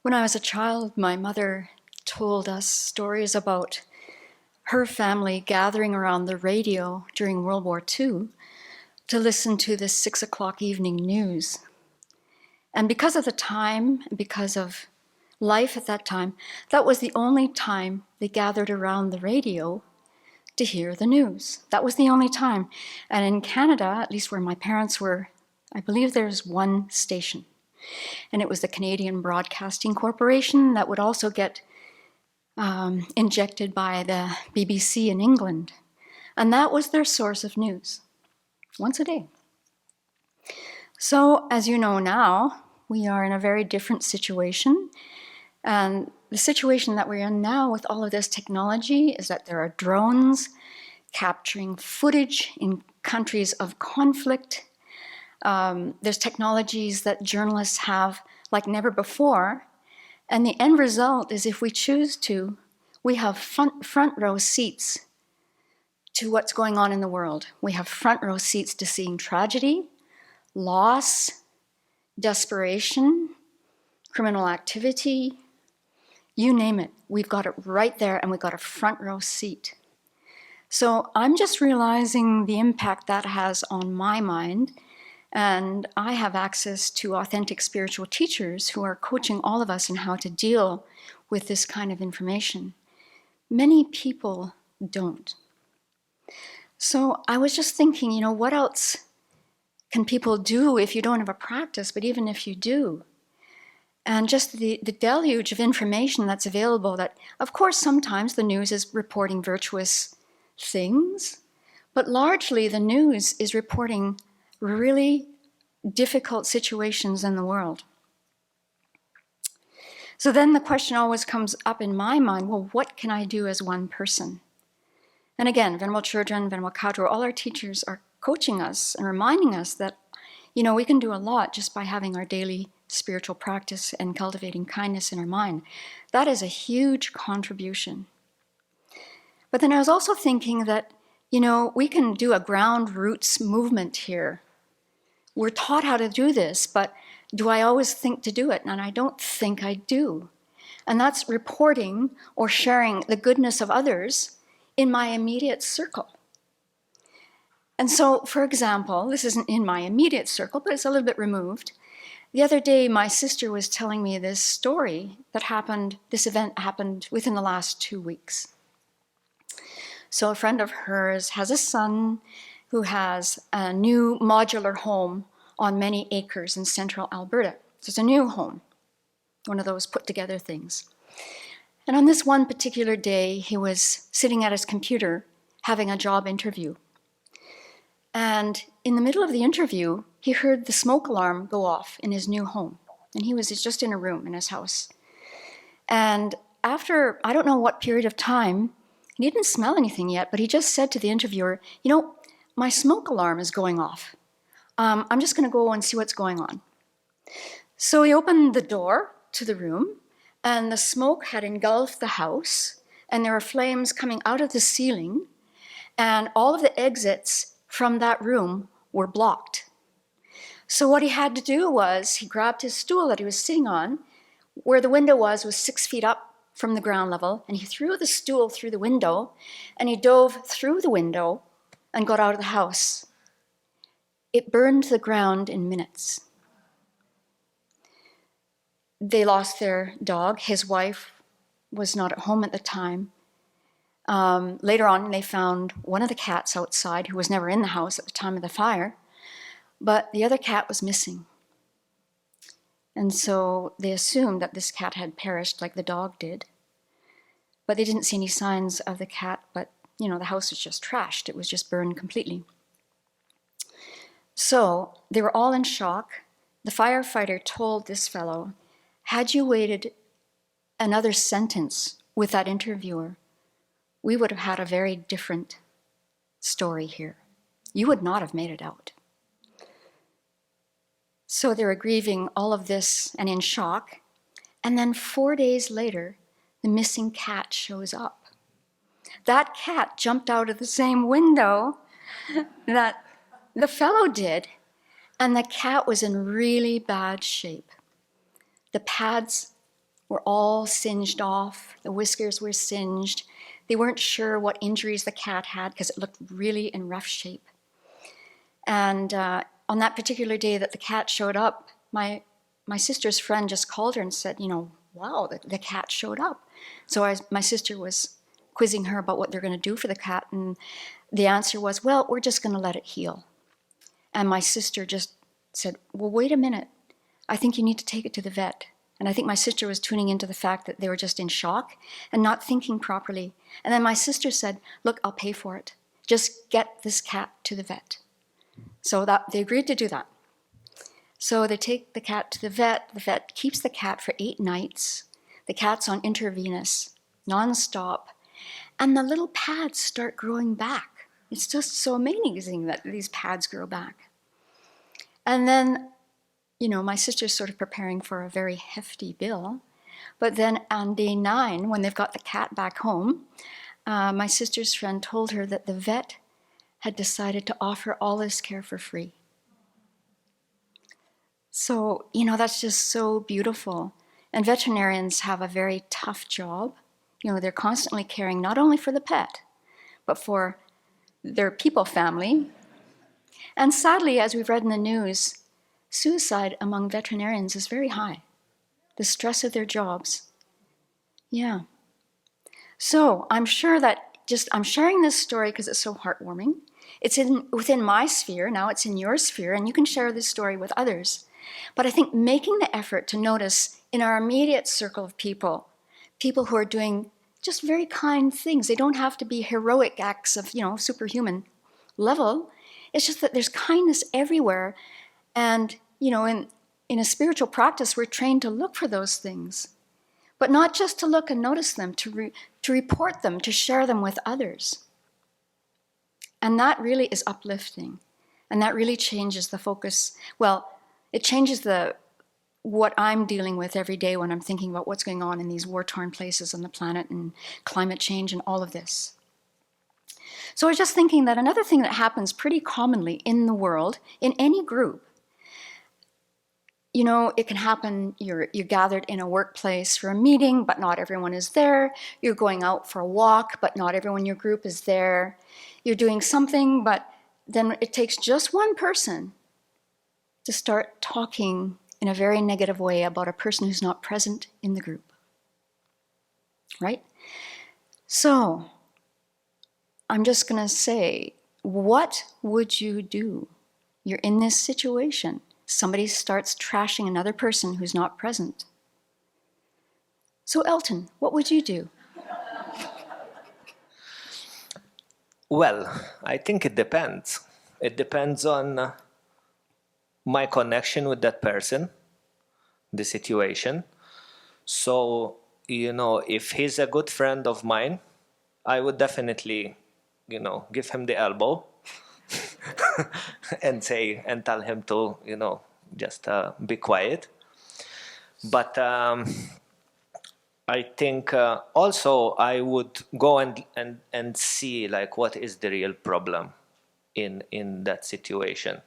When I was a child, my mother told us stories about her family gathering around the radio during World War II to listen to the 6 o'clock evening news. And because of the time, because of life at that time, that was the only time they gathered around the radio to hear the news. That was the only time. And in Canada, at least where my parents were, I believe there's one station. And it was the Canadian Broadcasting Corporation that would also get injected by the BBC in England. And that was their source of news, once a day. So, as you know now, we are in a very different situation. And the situation that we're in now with all of this technology is that there are drones capturing footage in countries of conflict. There's technologies that journalists have like never before. And the end result is, if we choose to, we have front row seats to what's going on in the world. We have front row seats to seeing tragedy, loss, desperation, criminal activity, you name it. We've got it right there, and we've got a front row seat. So I'm just realizing the impact that has on my mind. And I have access to authentic spiritual teachers who are coaching all of us in how to deal with this kind of information. Many people don't. So I was just thinking, what else can people do if you don't have a practice, but even if you do? And just the deluge of information that's available, that, of course, sometimes the news is reporting virtuous things, but largely the news is reporting really difficult situations in the world. So then the question always comes up in my mind, well, what can I do as one person? And again, Venerable Children, Venerable Kadro, all our teachers are coaching us and reminding us that, we can do a lot just by having our daily spiritual practice and cultivating kindness in our mind. That is a huge contribution. But then I was also thinking that, we can do a ground roots movement here. We're taught how to do this, but do I always think to do it? And I don't think I do. And that's reporting or sharing the goodness of others in my immediate circle. And so, for example, this isn't in my immediate circle, but it's a little bit removed. The other day, my sister was telling me this story that happened, this event happened within the last 2 weeks. So a friend of hers has a son who has a new modular home on many acres in central Alberta. So it's a new home, one of those put together things. And on this one particular day, he was sitting at his computer having a job interview. And in the middle of the interview, he heard the smoke alarm go off in his new home. And he was just in a room in his house. And after, I don't know what period of time, he didn't smell anything yet, but he just said to the interviewer, my smoke alarm is going off. I'm just going to go and see what's going on. So he opened the door to the room, and the smoke had engulfed the house, and there were flames coming out of the ceiling, and all of the exits from that room were blocked. So what he had to do was, he grabbed his stool that he was sitting on, where the window was 6 feet up from the ground level, and he threw the stool through the window, and he dove through the window and got out of the house. It burned to the ground in minutes. They lost their dog. His wife was not at home at the time. Later on, they found one of the cats outside, who was never in the house at the time of the fire, but the other cat was missing. And so they assumed that this cat had perished like the dog did. But they didn't see any signs of the cat, but the house was just trashed. It was just burned completely. So they were all in shock. The firefighter told this fellow, had you waited another sentence with that interviewer, we would have had a very different story here. You would not have made it out. So they were grieving all of this and in shock. And then 4 days later, the missing cat shows up. That cat jumped out of the same window that the fellow did, and the cat was in really bad shape. The pads were all singed off. The whiskers were singed. They weren't sure what injuries the cat had because it looked really in rough shape. And on that particular day that the cat showed up, my sister's friend just called her and said, wow, the cat showed up. So my sister was quizzing her about what they're going to do for the cat, and the answer was, well, we're just going to let it heal. And my sister just said, well, wait a minute. I think you need to take it to the vet. And I think my sister was tuning into the fact that they were just in shock and not thinking properly. And then my sister said, look, I'll pay for it. Just get this cat to the vet. So they agreed to do that. So they take the cat to the vet. The vet keeps the cat for 8 nights. The cat's on intravenous, nonstop. And the little pads start growing back. It's just so amazing that these pads grow back. And then, my sister's sort of preparing for a very hefty bill. But then on day 9, when they've got the cat back home, my sister's friend told her that the vet had decided to offer all this care for free. So, that's just so beautiful. And veterinarians have a very tough job. They're constantly caring not only for the pet, but for their people family. And sadly, as we've read in the news, suicide among veterinarians is very high. The stress of their jobs. Yeah. So I'm sure that I'm sharing this story because it's so heartwarming. It's within my sphere, now it's in your sphere, and you can share this story with others. But I think making the effort to notice in our immediate circle of people who are doing just very kind things. They don't have to be heroic acts of, superhuman level. It's just that there's kindness everywhere. And, in a spiritual practice, we're trained to look for those things. But not just to look and notice them, to report them, to share them with others. And that really is uplifting. And that really changes the focus. Well, it changes what I'm dealing with every day when I'm thinking about what's going on in these war-torn places on the planet and climate change and all of this. So I was just thinking that another thing that happens pretty commonly in the world, in any group, it can happen, you're gathered in a workplace for a meeting, but not everyone is there. You're going out for a walk, but not everyone in your group is there. You're doing something, but then it takes just one person to start talking in a very negative way about a person who's not present in the group. Right? So, I'm just going to say, what would you do? You're in this situation. Somebody starts trashing another person who's not present. So, Elton, what would you do? Well, I think it depends. It depends on my connection with that person, the situation. So, if he's a good friend of mine, I would definitely, give him the elbow and tell him to, just be quiet. But I think also I would go and see what is the real problem in that situation.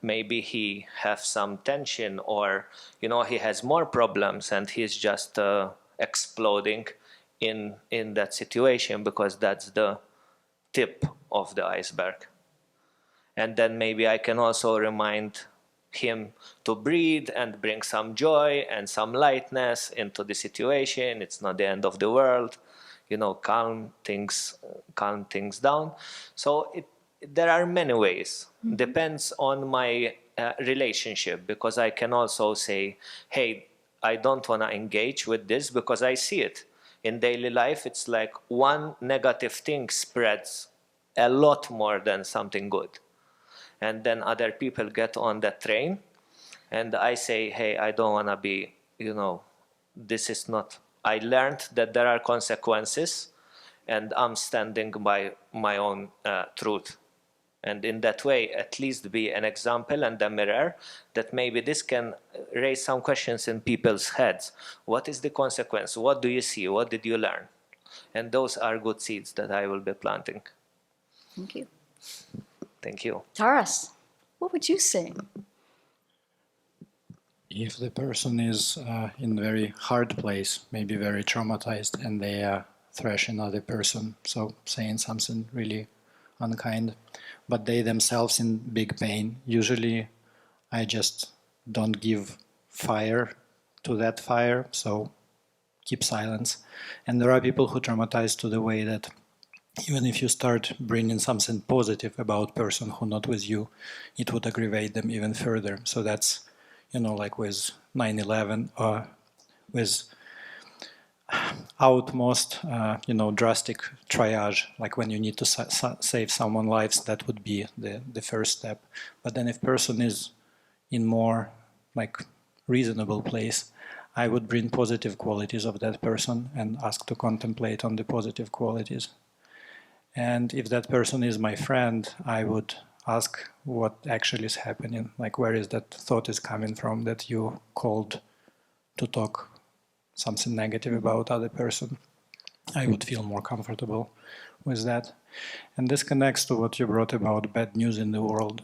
Maybe he has some tension, or he has more problems and he's just exploding in that situation, because that's the tip of the iceberg. And then maybe I can also remind him to breathe and bring some joy and some lightness into the situation. It's not the end of the world. Calm things down. So there are many ways. Mm-hmm. Depends on my relationship, because I can also say, hey, I don't want to engage with this because I see it. In daily life, it's like one negative thing spreads a lot more than something good. And then other people get on that train, and I say, hey, I don't want to be, this is not, I learned that there are consequences, and I'm standing by my own truth. And in that way, at least be an example and a mirror that maybe this can raise some questions in people's heads. What is the consequence? What do you see? What did you learn? And those are good seeds that I will be planting. Thank you. Thank you. Taras, what would you say? If the person is in a very hard place, maybe very traumatized, and they thrash another person, so saying something really unkind, but they themselves in big pain, usually I just don't give fire to that fire, so keep silence. And there are people who traumatize to the way that even if you start bringing something positive about person who not with you, it would aggravate them even further. So that's, like with 9/11, or with outmost, drastic triage, like when you need to save someone's lives, that would be the first step. But then if person is in more like reasonable place, I would bring positive qualities of that person and ask to contemplate on the positive qualities. And if that person is my friend, I would ask what actually is happening, like where is that thought is coming from that you called to talk something negative about other person. I would feel more comfortable with that. And this connects to what you brought about bad news in the world.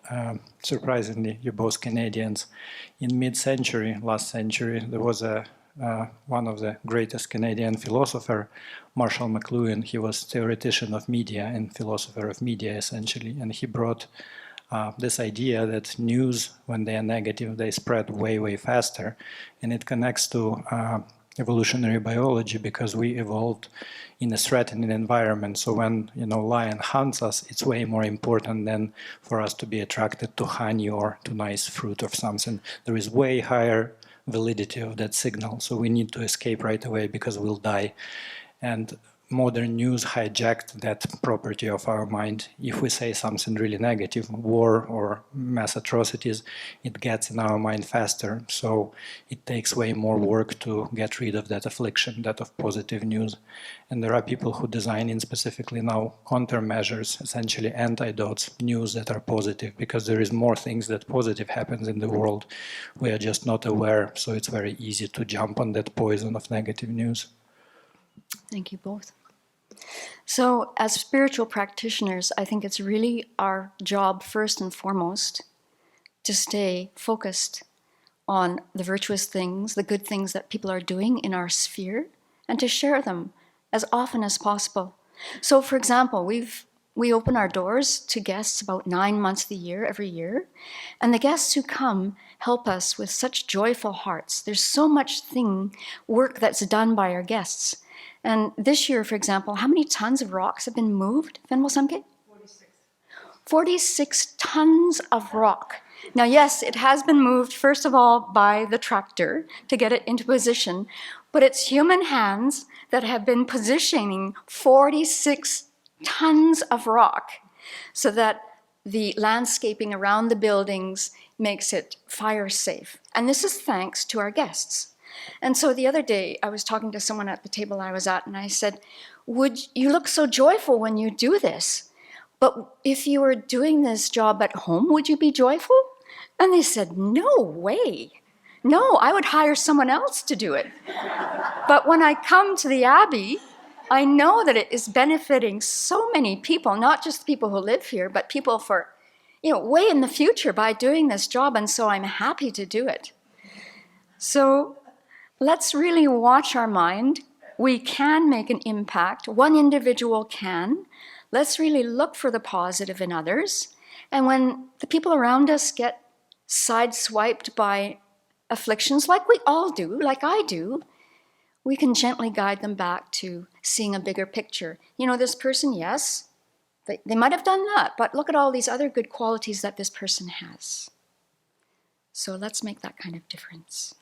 Surprisingly, you're both Canadians. In mid-century, last century, there was one of the greatest Canadian philosopher, Marshall McLuhan. He was theoretician of media and philosopher of media, essentially. And he brought this idea that news, when they are negative, they spread way, way faster. And it connects to evolutionary biology, because we evolved in a threatening environment. So when lion hunts us, it's way more important than for us to be attracted to honey or to nice fruit or something. There is way higher validity of that signal. So we need to escape right away because we'll die. And modern news hijacked that property of our mind. If we say something really negative, war or mass atrocities, it gets in our mind faster. So it takes way more work to get rid of that affliction, that of positive news. And there are people who design in specifically now countermeasures, essentially antidotes, news that are positive, because there is more things that positive happens in the world. We are just not aware, so it's very easy to jump on that poison of negative news. Thank you both. So as spiritual practitioners, I think it's really our job, first and foremost, to stay focused on the virtuous things, the good things that people are doing in our sphere, and to share them as often as possible. So for example, we open our doors to guests about 9 months of the year, every year, and the guests who come help us with such joyful hearts. There's so much work that's done by our guests. And this year, for example, how many tons of rocks have been moved, Venerable Samke? 46 tons of rock. Now, yes, it has been moved, first of all, by the tractor to get it into position, but it's human hands that have been positioning 46 tons of rock so that the landscaping around the buildings makes it fire safe. And this is thanks to our guests. And so the other day, I was talking to someone at the table I was at, and I said, you look so joyful when you do this, but if you were doing this job at home, would you be joyful? And they said, no way. No, I would hire someone else to do it. But when I come to the Abbey, I know that it is benefiting so many people, not just people who live here, but people for, way in the future by doing this job, and so I'm happy to do it. So let's really watch our mind. We can make an impact. One individual can. Let's really look for the positive in others. And when the people around us get sideswiped by afflictions, like we all do, like I do, we can gently guide them back to seeing a bigger picture. This person, yes, they might have done that, but look at all these other good qualities that this person has. So let's make that kind of difference.